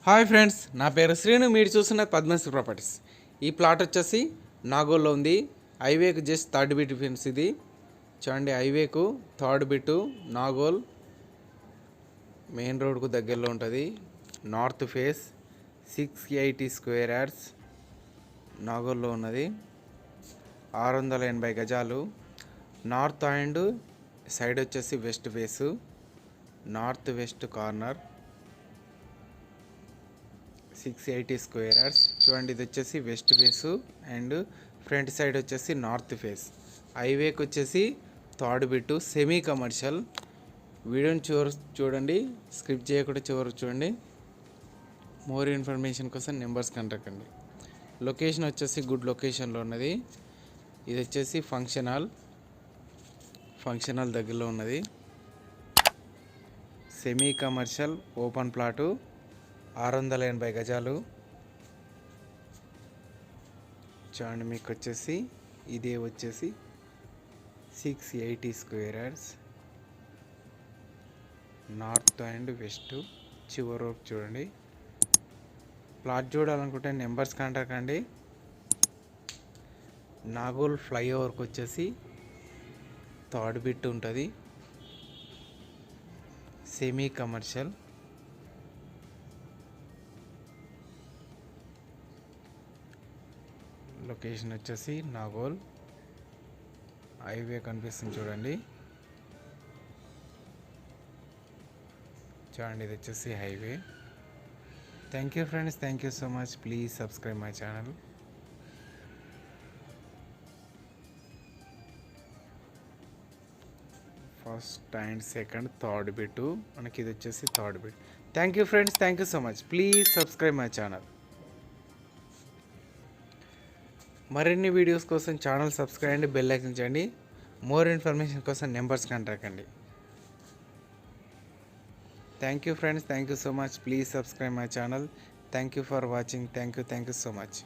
Hi friends, నా పేరు శ్రీను. మీరు చూస్తున్నది పద్మశ్రీ ప్రాపర్టీస్. ఈ ప్లాట్ వచ్చేసి నాగోల్లో ఉంది. హైవేకు జస్ట్ థర్డ్ బిట్ ఫ్రెండ్స్. ఇది చూడండి, హైవేకు థర్డ్ బిట్, నాగోల్ మెయిన్ రోడ్కు దగ్గరలో ఉంటుంది. నార్త్ ఫేస్ 680 స్క్వేర్ యార్డ్స్ నాగోల్లో ఉన్నది. 680 గజాలు. నార్త్ అండ్ సైడ్ వచ్చేసి west face, north west corner 680 square yards. చూడండి, ఇది వచ్చేసి west face and front side వచ్చేసి నార్త్ ఫేస్. హైవేకి వచ్చేసి థర్డ్ బిట్, సెమీ కమర్షియల్. వీడియోని చూడండి, స్క్రిప్ట్ చేయకుండా చివరికి చూడండి. మోర్ ఇన్ఫర్మేషన్ కోసం నెంబర్స్ కంటాకండి. లొకేషన్ వచ్చేసి గుడ్ లొకేషన్లో ఉన్నది. ఇది వచ్చేసి ఫంక్షన్ హాల్ దగ్గరలో ఉన్నది. సెమీ కమర్షియల్ ఓపెన్ ప్లాటు, 680 గజాలు. చూడండి, మీకు వచ్చేసి ఇదే వచ్చేసి 680 square yards. North and west చివరి వరకు చూడండి. ప్లాట్ చూడాలనుకుంటే నెంబర్స్ కాంటాక్ట్ అండి. నాగోల్ ఫ్లైఓవర్కి వచ్చేసి థర్డ్ బిట్ ఉంటుంది. Semi commercial. లొకేషన్ వచ్చేసి నాగోల్. హైవే కనిపిస్తుంది చూడండి. ఇది వచ్చేసి highway. Thank you friends, thank you so much. Please subscribe my channel. First and second third bit మనకి, ఇది వచ్చేసి third bit. Thank you friends, thank you so much. Please subscribe my channel. మరిన్ని videos కోసం channel subscribe అండి, bell icon చేయండి. More information కోసం numbers contact అండి. Thank you friends, thank you so much. Please subscribe my channel. Thank you for watching. Thank you so much.